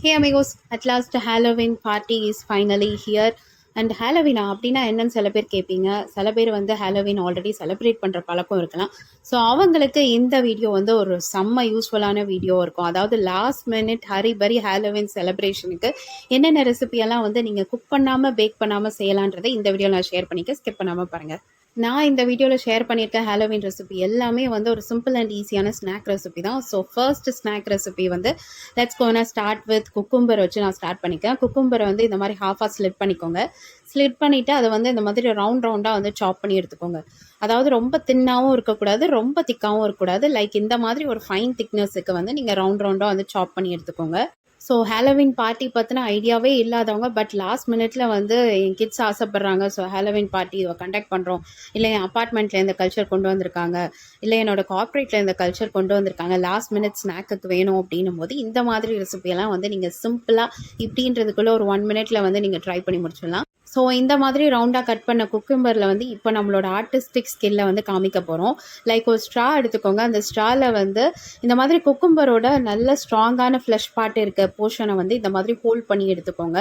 Hey amigos, at last Halloween party is finally here. And ஹாலோவினா அப்படின்னா என்னன்னு சில பேர் கேட்பீங்க. சில பேர் வந்து ஹாலோவின் ஆல்ரெடி செலிப்ரேட் பண்ணுற பழக்கம் இருக்கலாம். ஸோ அவங்களுக்கு இந்த வீடியோ வந்து ஒரு செம்ம யூஸ்ஃபுல்லான வீடியோ இருக்கும். அதாவது லாஸ்ட் மினிட் ஹரிபரி ஹாலோவின் செலிப்ரேஷனுக்கு என்னென்ன ரெசிபியெல்லாம் வந்து நீங்கள் குக் பண்ணாமல் பேக் பண்ணாமல் செய்யலான்றதை இந்த வீடியோ நான் ஷேர் பண்ணிக்க ஸ்கிப் பண்ணாமல் பாருங்கள். நான் இந்த வீடியோவில் ஷேர் பண்ணியிருக்க ஹாலோவின் ரெசிபி எல்லாமே வந்து ஒரு சிம்பிள் அண்ட் ஈஸியான ஸ்நாக் ரெசிபி தான். ஸோ ஃபர்ஸ்ட் ஸ்நாக் ரெசிபி வந்து let's gonna start with cucumber வச்சு நான் ஸ்டார்ட் பண்ணிக்கிறேன். குக்கும்பரை வந்து இந்த மாதிரி ஹாஃபாக ஸ்லிட் பண்ணிக்கோங்க. ஸ்லிட் பண்ணிவிட்டு அதை வந்து இந்த மாதிரி ரவுண்டாக வந்து சாப் பண்ணி எடுத்துக்கோங்க. அதாவது ரொம்ப தின்னாகவும் இருக்கக்கூடாது, ரொம்ப திக்காகவும் இருக்கக்கூடாது. லைக் இந்த மாதிரி ஒரு ஃபைன் திக்னஸுக்கு வந்து நீங்கள் ரவுண்டாக வந்து சாப் பண்ணி எடுத்துக்கோங்க. ஸோ ஹாலோவின் பார்ட்டி பற்றின ஐடியாவே இல்லாதவங்க பட் லாஸ்ட் மினிட்ல வந்து என் கிட்ஸ் ஆசைப்பட்றாங்க, ஸோ ஹாலோவின் பார்ட்டி கண்டக்ட் பண்ணுறோம், இல்லை என் அப்பார்ட்மெண்ட்டில் இந்த கல்ச்சர் கொண்டு வந்திருக்காங்க, இல்லை என்னோட கார்ப்பரேட்டில் இந்த கல்ச்சர் கொண்டு வந்திருக்காங்க, லாஸ்ட் மினிட் ஸ்நாக்குக்கு வேணும் அப்படின்னும் போது இந்த மாதிரி ரெசிபியெல்லாம் வந்து நீங்கள் சிம்பிளாக இப்படின்றதுக்குள்ளே ஒரு 1 மினிட்ல வந்து நீங்கள் ட்ரை பண்ணி முடிச்சிடலாம். ஸோ இந்த மாதிரி ரவுண்டாக கட் பண்ண குக்கும்பரில் வந்து இப்போ நம்மளோட ஆர்டிஸ்டிக் ஸ்கில்லை வந்து காமிக்க போகிறோம். லைக் ஒரு ஸ்ட்ரா எடுத்துக்கோங்க. அந்த ஸ்ட்ராவில் வந்து இந்த மாதிரி குக்கும்பரோட நல்ல ஸ்ட்ராங்கான ஃப்ளஷ் பார்ட் இருக்க போர்ஷனை வந்து இந்த மாதிரி ஹோல்ட் பண்ணி எடுத்துக்கோங்க.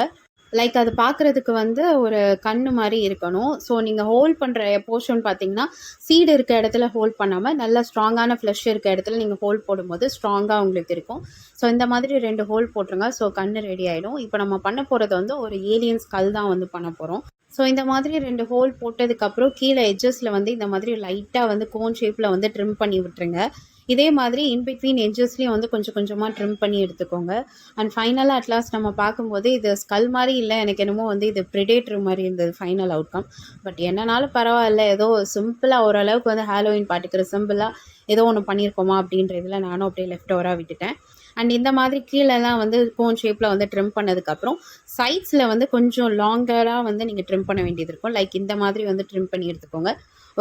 லைக் அது பார்க்குறதுக்கு வந்து ஒரு கண்ணு மாதிரி இருக்கணும். ஸோ நீங்கள் ஹோல்ட் பண்ணுற போர்ஷன் பார்த்தீங்கன்னா சீடு இருக்க இடத்துல ஹோல்ட் பண்ணாமல் நல்லா ஸ்ட்ராங்கான ஃப்ளஷ் இருக்க இடத்துல நீங்கள் ஹோல்ட் போடும்போது ஸ்ட்ராங்காக உங்களுக்கு இருக்கும். ஸோ இந்த மாதிரி 2 ஹோல் போட்டுருங்க. ஸோ கண்ணு ரெடி ஆகிடும். இப்போ நம்ம பண்ண போகிறது வந்து ஒரு ஏலியன் ஸ்கல் தான் வந்து பண்ண போகிறோம். ஸோ இந்த மாதிரி 2 ஹோல் போட்டதுக்கப்புறம் கீழே எட்ஜஸில் வந்து இந்த மாதிரி லைட்டாக வந்து கோன் ஷேப்பில் வந்து ட்ரிம் பண்ணி விட்டுருங்க. இதே மாதிரி இன்பிட்வீன் எட்ஜஸ்லேயும் வந்து கொஞ்சம் கொஞ்சமாக ட்ரிம் பண்ணி எடுத்துக்கோங்க. அண்ட் ஃபைனலாக அட்லாஸ்ட் நம்ம பார்க்கும்போது இது ஸ்கல் மாதிரி இல்லை, எனக்கு என்னமோ வந்து இது ப்ரிடேட்டர் மாதிரி இருந்தது ஃபைனல் அவுட்கம். பட் என்னன்னாலும் பரவாயில்ல, ஏதோ சிம்பிளாக ஓரளவுக்கு வந்து ஹாலோவின் பார்ட்டிக்கு சிம்பிளாக ஏதோ ஒன்று பண்ணியிருக்கோமா அப்படின்றதுல நானும் அப்படியே லெஃப்ட் ஓவராக விட்டுட்டேன். அண்ட் இந்த மாதிரி கீழெல்லாம் வந்து கோன் ஷேப்பில் வந்து ட்ரிம் பண்ணதுக்கப்புறம் சைட்ஸில் வந்து கொஞ்சம் லாங்கராக வந்து நீங்கள் ட்ரிம் பண்ண வேண்டியது இருக்கும். லைக் இந்த மாதிரி வந்து ட்ரிம் பண்ணி எடுத்துக்கோங்க.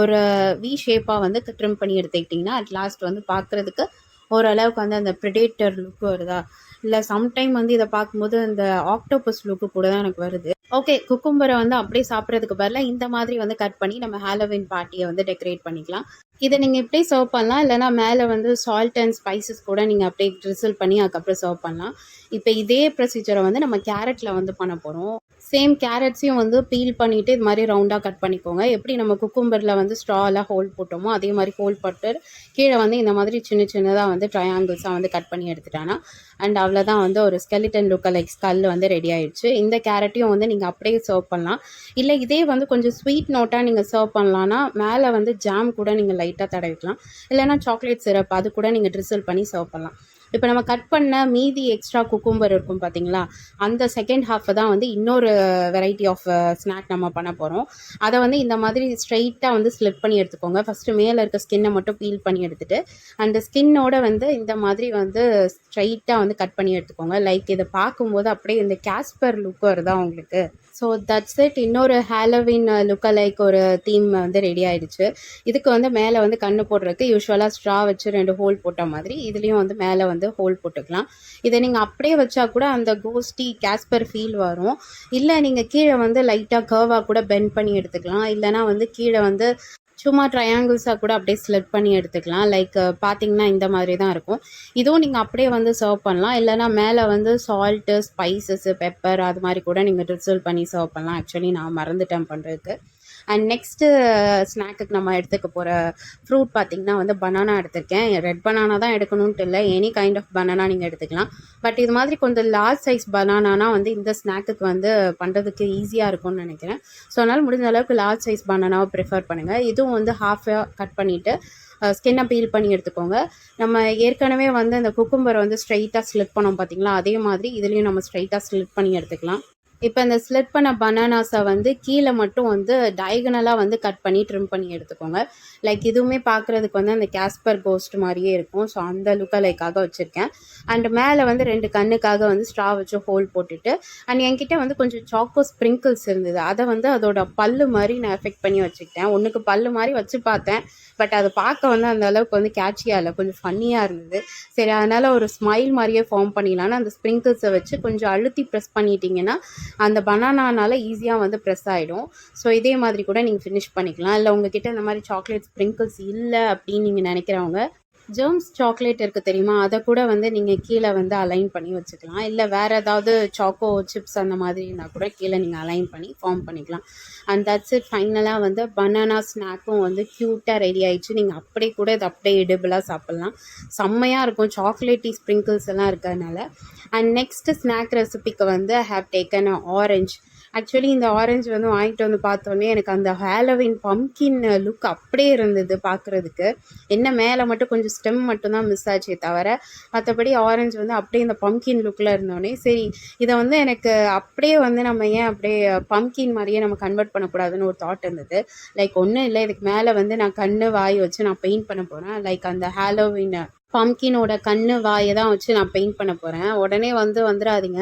ஒரு வி ஷேப்பாக வந்து ட்ரிம் பண்ணி எடுத்துக்கிட்டிங்கன்னா அட் லாஸ்ட் வந்து பார்க்குறதுக்கு ஓரளவுக்கு வந்து அந்த ப்ரிடேட்டர் லுக்கு வருதா, இல்லை சம்டைம் வந்து இதை பார்க்கும்போது அந்த ஆக்டோபஸ் லுக்கு கூட தான் எனக்கு வருது. ஓகே, குக்கும்பரை வந்து அப்படியே சாப்பிட்றதுக்கு பதிலாக இந்த மாதிரி வந்து கட் பண்ணி நம்ம ஹாலோவின் பார்ட்டியை வந்து டெக்கரேட் பண்ணிக்கலாம். இதை நீங்கள் இப்படியே சர்வ் பண்ணலாம், இல்லைனா மேலே வந்து சால்ட் அண்ட் ஸ்பைசஸ் கூட நீங்கள் அப்படியே ட்ரிசில் பண்ணி அதுக்கப்புறம் சர்வ் பண்ணலாம். இப்போ இதே ப்ரொசீஜரை வந்து நம்ம கேரட்டில் வந்து பண்ண போகிறோம். சேம் கேரட்ஸையும் வந்து பீல் பண்ணிவிட்டு இது மாதிரி ரவுண்டாக கட் பண்ணிக்கோங்க. எப்படி நம்ம குக்கும்பரில் வந்து ஸ்ட்ராலாம் ஹோல் போட்டோமோ அதே மாதிரி ஹோல் போட்டு கீழே வந்து இந்த மாதிரி சின்ன சின்னதாக வந்து ட்ரையாங்கிள்ஸாக வந்து கட் பண்ணி எடுத்துட்டானா அண்ட் அவ்வளோதான் வந்து ஒரு ஸ்கெலிட்டன் லுக் லைக் ஸ்கல் வந்து ரெடி ஆயிடுச்சு. இந்த கேரட்டையும் வந்து நீங்கள் அப்படியே சர்வ் பண்ணலாம். இல்லை இதே வந்து கொஞ்சம் ஸ்வீட் நோட்டாக நீங்கள் சர்வ் பண்ணலான்னா மேலே வந்து ஜாம் கூட நீங்கள் லைட்டாக தடவிக்கலாம், இல்லைனா சாக்லேட் சிரப் அது கூட நீங்கள் ட்ரிசில் பண்ணி சர்வ் பண்ணலாம். இப்போ நம்ம கட் பண்ண மீதி எக்ஸ்ட்ரா குக்கும்பர் இருக்கும் பார்த்தீங்களா, அந்த செகண்ட் ஹாஃபை தான் வந்து இன்னொரு வெரைட்டி ஆஃப் ஸ்நாக் நம்ம பண்ண போகிறோம். அதை வந்து இந்த மாதிரி ஸ்ட்ரைட்டாக வந்து ஸ்லிட் பண்ணி எடுத்துக்கோங்க. ஃபஸ்ட்டு மேலே இருக்க ஸ்கின்னை மட்டும் பீல் பண்ணி எடுத்துகிட்டு அந்த ஸ்கின்னோட வந்து இந்த மாதிரி வந்து ஸ்ட்ரைட்டாக வந்து கட் பண்ணி எடுத்துக்கோங்க. லைக் இதை பார்க்கும்போது அப்படியே இந்த கேஸ்பர் லுக் வருதா உங்களுக்கு. So that's it. இன்னொரு ஹாலோவின் லுக் ஒரு தீம் வந்து ரெடி ஆகிடுச்சு. இதுக்கு வந்து மேலே வந்து கண்ணு போடுறதுக்கு யூஸ்வலாக ஸ்ட்ரா வச்சு 2 ஹோல் போட்ட மாதிரி இதுலேயும் வந்து மேலே வந்து ஹோல் போட்டுக்கலாம். இதை நீங்கள் அப்படியே வச்சா கூட அந்த கோஸ்டி கேஸ்பர் ஃபீல் வரும். இல்லை நீங்கள் கீழே வந்து லைட்டாக கர்வாக கூட பெண்ட் பண்ணி எடுத்துக்கலாம், இல்லைனா வந்து கீழே வந்து சும்மா ட்ரையாங்கிள்ஸாக கூட அப்படியே ஸ்லிட் பண்ணி எடுத்துக்கலாம். லைக் பார்த்தீங்கன்னா இந்த மாதிரி தான் இருக்கும். இதுவும் நீங்கள் அப்படியே வந்து சர்வ் பண்ணலாம், இல்லைனா மேலே வந்து சால்ட்டு ஸ்பைசஸ்ஸு பெப்பர் அது மாதிரி கூட நீங்கள் ட்ரிசில் பண்ணி சர்வ் பண்ணலாம். ஆக்சுவலி நான் மறந்துட்டேன் பண்ணுறதுக்கு. அண்ட் நெக்ஸ்ட்டு ஸ்நாக்குக்கு நம்ம எடுத்துக்க போகிற ஃப்ரூட் பார்த்திங்கன்னா வந்து பனானா எடுத்திருக்கேன். ரெட் பனானா தான் எடுக்கணுன்ட்டு இல்லை, எனி கைண்ட் ஆஃப் பனானா நீங்கள் எடுத்துக்கலாம். பட் இது மாதிரி கொஞ்சம் லார்ஜ் சைஸ் பனானா வந்து இந்த ஸ்நாக்குக்கு வந்து பண்ணுறதுக்கு ஈஸியாக இருக்கும்னு நினைக்கிறேன். ஸோ அதனால் முடிஞ்ச அளவுக்கு லார்ஜ் சைஸ் பனானாவை ப்ரிஃபர் பண்ணுங்கள். இதுவும் வந்து ஹாஃபாக கட் பண்ணிவிட்டு ஸ்கின்னை பீல் பண்ணி எடுத்துக்கோங்க. நம்ம ஏற்கனவே வந்து இந்த குக்கும்பரை வந்து ஸ்ட்ரைட்டாக ஸ்லிட் பண்ணோம் பார்த்திங்களா, அதே மாதிரி இதுலேயும் நம்ம ஸ்ட்ரைட்டாக ஸ்லிட் பண்ணி எடுத்துக்கலாம். இப்போ இந்த ஸ்லிட் பண்ண பனானாஸை வந்து கீழே மட்டும் வந்து டயகனலாக வந்து கட் பண்ணி ட்ரிம் பண்ணி எடுத்துக்கோங்க. லைக் இதுவுமே பார்க்குறதுக்கு வந்து அந்த கேஸ்பர் கோஸ்ட் மாதிரியே இருக்கும். ஸோ அந்த லுக்காக வச்சுருக்கேன். அண்ட் மேலே வந்து 2 கண்ணுக்காக வந்து ஸ்ட்ரா வச்சு ஹோல் போட்டுட்டு அண்ட் என்கிட்ட வந்து கொஞ்சம் சாக்கோ ஸ்ப்ரிங்கிள்ஸ் இருந்தது. அதை வந்து அதோட பல்லு மாதிரி நான் எஃபெக்ட் பண்ணி வச்சுக்கிட்டேன். ஒன்றுக்கு பல்லு மாதிரி வச்சு பார்த்தேன், பட் அதை பார்க்க வந்து அந்த அளவுக்கு வந்து கேட்சியாக இல்லை, கொஞ்சம் ஃபன்னியாக இருந்தது. சரி, அதனால் ஒரு ஸ்மைல் மாதிரியே ஃபார்ம் பண்ணிடலான்னு அந்த ஸ்ப்ரிங்கிள்ஸை வச்சு கொஞ்சம் அழுத்தி ப்ரெஸ் பண்ணிட்டீங்கன்னா அந்த பனானானால ஈஸியாக வந்து ப்ரெஸ் ஆகிடும். ஸோ இதே மாதிரி கூட நீங்கள் ஃபினிஷ் பண்ணிக்கலாம். இல்லை உங்ககிட்ட இந்த மாதிரி சாக்லேட் ஸ்ப்ரிங்கிள்ஸ் இல்லை அப்படின்னு நீங்கள் நினைக்கிறவங்க ஜெர்ம்ஸ் சாக்லேட் இருக்குது தெரியுமா, அதை கூட வந்து நீங்கள் கீழே வந்து அலைன் பண்ணி வச்சுக்கலாம். இல்லை வேறு ஏதாவது சாக்கோ சிப்ஸ் அந்த மாதிரி இருந்தால் கூட கீழே நீங்கள் அலைன் பண்ணி ஃபார்ம் பண்ணிக்கலாம். And that's it. ஃபைனலாக வந்து பனானா ஸ்நாக்கும் வந்து க்யூட்டாக ரெடி ஆயிடுச்சு. நீங்கள் அப்படியே கூட இது அப்படியே எடிபிளாக சாப்பிட்லாம். செம்மையாக இருக்கும், சாக்லேட்டி ஸ்ப்ரிங்கிள்ஸ் எல்லாம் இருக்கிறதுனால. அண்ட் நெக்ஸ்ட்டு ஸ்நாக் ரெசிபிக்கு வந்து I have taken orange. Actually இந்த ஆரஞ்சு வந்து வாங்கிட்டு வந்து பார்த்தோன்னே எனக்கு அந்த ஹாலோவின் பம்கின் லுக் அப்படியே இருந்தது பார்க்குறதுக்கு. என்ன மேலே மட்டும் கொஞ்சம் ஸ்டெம் மட்டும்தான் மிஸ் ஆச்சே தவிர மற்றபடி ஆரஞ்சு வந்து அப்படியே இந்த பம்கின் லுக்கில் இருந்தோடனே சரி இதை வந்து எனக்கு அப்படியே வந்து நம்ம ஏன் அப்படியே பம்கின் மாதிரியே நம்ம கன்வெர்ட் பண்ணக்கூடாதுன்னு ஒரு தாட் இருந்தது. லைக் ஒன்றும் இல்லை, இதுக்கு மேலே வந்து நான் கண் வாய் வச்சு நான் பெயிண்ட் பண்ண போகிறேன். லைக் அந்த ஹாலோவின் பம்கினோட கண்ணு வாயை தான் வச்சு நான் பெயிண்ட் பண்ண போகிறேன். உடனே வந்துடாதீங்க,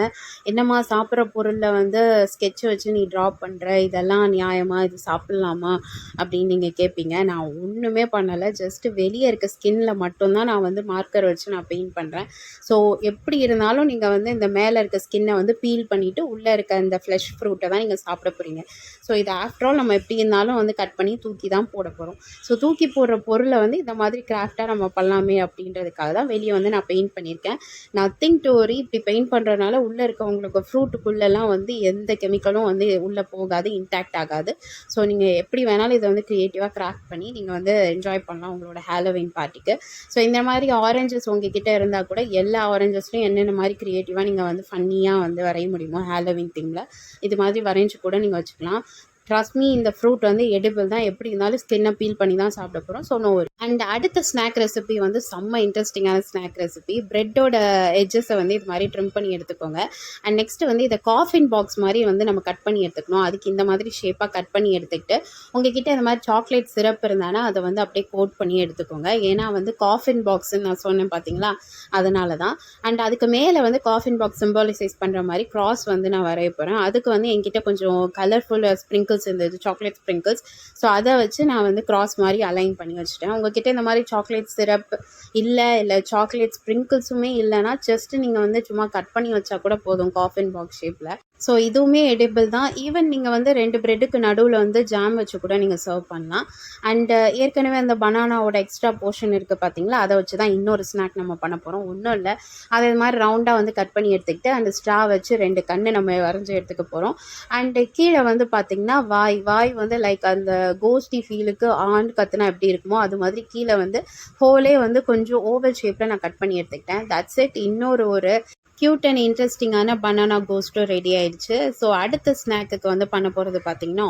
என்னம்மா சாப்பிட்ற பொருளில் வந்து ஸ்கெட்ச் வச்சு நீ ட்ரா பண்ணுற, இதெல்லாம் நியாயமா, இது சாப்பிட்லாமா அப்படின்னு நீங்கள் கேட்பீங்க. நான் ஒன்றுமே பண்ணலை, ஜஸ்ட்டு வெளியே இருக்க ஸ்கின்னில் மட்டும்தான் நான் வந்து மார்க்கர் வச்சு நான் பெயிண்ட் பண்ணுறேன். ஸோ எப்படி இருந்தாலும் நீங்கள் வந்து இந்த மேலே இருக்க ஸ்கின்னை வந்து பீல் பண்ணிவிட்டு உள்ளே இருக்க இந்த ஃப்ளஷ் ஃப்ரூட்டை தான் நீங்கள் சாப்பிட போகிறீங்க. ஸோ இது ஆஃப்டர் ஆல் நம்ம எப்படி இருந்தாலும் வந்து கட் பண்ணி தூக்கி தான் போட போகிறோம். ஸோ தூக்கி போடுற பொருளை வந்து இந்த மாதிரி கிராஃப்டாக நம்ம பண்ணலாமே அப்படின்ற அதுக்காக தான் வெளியே வந்து நான் பெயிண்ட் பண்ணியிருக்கேன். Nothing to worry. இப்படி பெயிண்ட் பண்ணுறதுனால உள்ளே இருக்கவங்களுக்கு ஃப்ரூட்டுக்குள்ளெல்லாம் வந்து எந்த கெமிக்கலும் வந்து உள்ளே போகாது, இன்டாக்ட் ஆகாது. ஸோ நீங்கள் எப்படி வேணாலும் இதை வந்து க்ரியேட்டிவாக கிராஃப்ட் பண்ணி நீங்கள் வந்து என்ஜாய் பண்ணலாம் உங்களோட ஹாலோவின் பார்ட்டிக்கு. ஸோ இந்த மாதிரி ஆரஞ்சஸ் உங்ககிட்ட இருந்தால் கூட எல்லா ஆரஞ்சஸ்லையும் என்னென்ன மாதிரி க்ரியேட்டிவாக நீங்கள் வந்து ஃபன்னியாக வந்து வரைய முடியுமோ ஹாலோவின் தீமில் இது மாதிரி வரைஞ்சி கூட நீங்கள் வச்சுக்கலாம். ட்ரஸ்ட் மீ, இந்த ஃப்ரூட் வந்து எடிபிள் தான், எப்படி இருந்தாலும் ஸ்கின்னை பீல் பண்ணி தான் சாப்பிட போகிறோம். So no worry. அண்ட் அடுத்த ஸ்நாக் ரெசிபி வந்து செம்ம இன்ட்ரெஸ்டிங்கான ஸ்நாக் ரெசிபி. ப்ரெட்டோட எட்ஜஸை வந்து இது மாதிரி ட்ரிம் பண்ணி எடுத்துக்கோங்க. அண்ட் நெக்ஸ்ட்டு வந்து இதை காஃபின் பாக்ஸ் மாதிரி வந்து நம்ம கட் பண்ணி எடுத்துக்கணும். அதுக்கு இந்த மாதிரி ஷேப்பாக கட் பண்ணி எடுத்துக்கிட்டு உங்ககிட்ட இந்த மாதிரி சாக்லேட் சிரப் இருந்தானா அதை வந்து அப்படியே கோட் பண்ணி எடுத்துக்கோங்க. ஏன்னா வந்து காஃபின் பாக்ஸ்ன்னு நான் சொன்னேன் பார்த்தீங்களா, அதனால தான். அண்ட் அதுக்கு மேலே வந்து காஃபின் பாக்ஸ் சிம்பாலிசைஸ் பண்ணுற மாதிரி க்ராஸ் வந்து நான் வரைய போகிறேன். அதுக்கு வந்து என்கிட்ட கொஞ்சம் கலர்ஃபுல் ஸ்ப்ரிங்கிள்ஸ் இருந்தது, சாக்லேட் ஸ்ப்ரிங்கிள்ஸ். ஸோ அதை வச்சு நான் வந்து கிராஸ் மாதிரி அலைன் பண்ணி வச்சுட்டேன். உங்ககிட்ட இந்த மாதிரி சாக்லேட் சிரப் இல்லை சாக்லேட் ஸ்ப்ரிங்கிள்ஸுமே இல்லைன்னா ஜஸ்ட் நீங்கள் வந்து சும்மா கட் பண்ணி வச்சா கூட போதும் காஃபின் பாக்ஸ் ஷேப்பில். ஸோ இதுவுமே எடிபிள் தான். ஈவன் நீங்கள் வந்து 2 ப்ரெட்டுக்கு நடுவில் வந்து ஜாம் வச்சு கூட நீங்கள் சர்வ் பண்ணலாம். அண்டு ஏற்கனவே அந்த பனானாவோட எக்ஸ்ட்ரா போர்ஷன் இருக்குது பார்த்தீங்களா, அதை வச்சு தான் இன்னொரு ஸ்நாக் நம்ம பண்ண போகிறோம். ஒன்றும் இல்லை, அதை இது மாதிரி ரவுண்டாக வந்து கட் பண்ணி எடுத்துக்கிட்டு அந்த ஸ்ட்ரா வச்சு 2 கண்ணு நம்ம வரைஞ்சி எடுத்துக்க போகிறோம். அண்டு கீழே வந்து பார்த்திங்கன்னா வாய் வந்து லைக் அந்த கோஸ்டி ஃபீலுக்கு ஆண் கத்துனா எப்படி இருக்குமோ அது மாதிரி கீழே வந்து ஹோலே வந்து கொஞ்சம் ஓவல் ஷேப்பில் நான் கட் பண்ணி எடுத்துக்கிட்டேன். That's it. இன்னொரு க்யூட் அண்ட் இன்ட்ரெஸ்டிங்கான பனானா கோஸ்ட்டும் ரெடி ஆயிடுச்சு. ஸோ அடுத்த ஸ்நாக்குக்கு வந்து பண்ண போகிறது பார்த்திங்கன்னா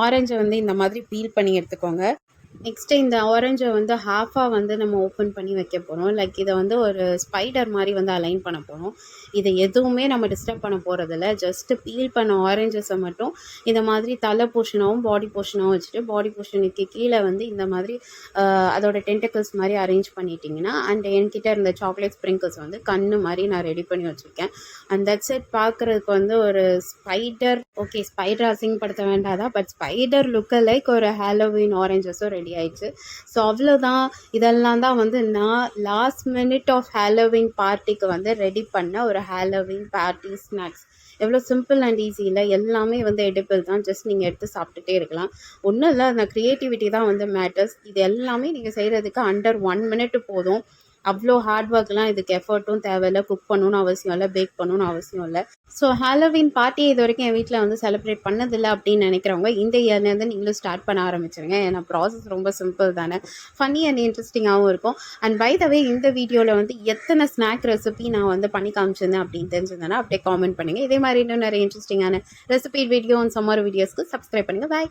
ஆரஞ்சை வந்து இந்த மாதிரி பீல் பண்ணி எடுத்துக்கோங்க. நெக்ஸ்ட்டு இந்த ஆரஞ்சை வந்து ஹாஃபாக வந்து நம்ம ஓப்பன் பண்ணி வைக்க போகிறோம். லைக் இதை வந்து ஒரு ஸ்பைடர் மாதிரி வந்து அலைன் பண்ண போகிறோம். இதை எதுவுமே நம்ம டிஸ்டர்ப் பண்ண போகிறதில்ல. ஜஸ்ட்டு பீல் பண்ண ஆரஞ்சஸை மட்டும் இந்த மாதிரி தலை போர்ஷனாகவும் பாடி போர்ஷனாகவும் வச்சுட்டு பாடி போர்ஷனுக்கு கீழே வந்து இந்த மாதிரி அதோட டென்டக்கிள்ஸ் மாதிரி அரேஞ்ச் பண்ணிட்டீங்கன்னா அண்ட் என்கிட்ட இருந்த சாக்லேட் ஸ்ப்ரிங்கிள்ஸ் வந்து கண்ணு மாதிரி நான் ரெடி பண்ணி வச்சுருக்கேன். And that's it. பார்க்குறதுக்கு வந்து ஒரு ஸ்பைடர் அசிங்கப்படுத்த வேண்டாதான், பட் ஸ்பைடர் லுக்க லைக் ஒரு ஹாலோவின் ஆரஞ்சஸும் ரெடி ஆயிடுச்சு. ஸோ அவ்வளோதான். இதெல்லாம் தான் வந்து நான் லாஸ்ட் மினிட் ஆஃப் ஹாலோவின் பார்ட்டிக்கு வந்து ரெடி பண்ண ஒரு ஹாலோவின் பார்ட்டி ஸ்நாக்ஸ். எவ்வளோ சிம்பிள் அண்ட் ஈஸி இல்லை, எல்லாமே வந்து எடிபிள் தான். ஜஸ்ட் நீங்கள் எடுத்து சாப்பிட்டுட்டே இருக்கலாம். ஒன்றும் இல்லை, அந்த க்ரியேட்டிவிட்டி தான் வந்து மேட்டர்ஸ். இது எல்லாமே நீங்கள் செய்கிறதுக்கு அண்டர் 1 minute போதும். அவ்வளோ ஹார்ட் ஒர்க்லாம் இதுக்கு எஃபர்ட்டும் தேவையில்லை, குக் பண்ணணும்னு அவசியம் இல்லை, பேக் பண்ணணும்னு அவசியம் இல்லை. ஸோ ஹாலோவின் பார்ட்டியை இது வரைக்கும் என் வீட்டில் வந்து செலிப்ரேட் பண்ணதில்லை அப்படின்னு நினைக்கிறவங்க இந்த இயர்லேருந்து நீங்களும் ஸ்டார்ட் பண்ண ஆரம்பிச்சிருங்க. ஏன்னா ப்ராசஸ் ரொம்ப சிம்பிள் தானே, ஃபன்னி அண்ட் இன்ட்ரெஸ்டிங்காகவும் இருக்கும். அண்ட் பை த வே, இந்த வீடியோவில் வந்து எத்தனை ஸ்நாக் ரெசிபி நான் வந்து பண்ணி காமிச்சிருந்தேன் அப்படின்னு தெரிஞ்சிருந்தேன்னா அப்படியே காமெண்ட் பண்ணுங்கள். இதே மாதிரி இன்னும் நிறைய இன்ட்ரெஸ்டிங்கான ரெசிபி வீடியோ அண்ட் சம்மர் வீடியோஸ்க்கு சப்ஸ்கிரைப் பண்ணுங்கள். பாய்.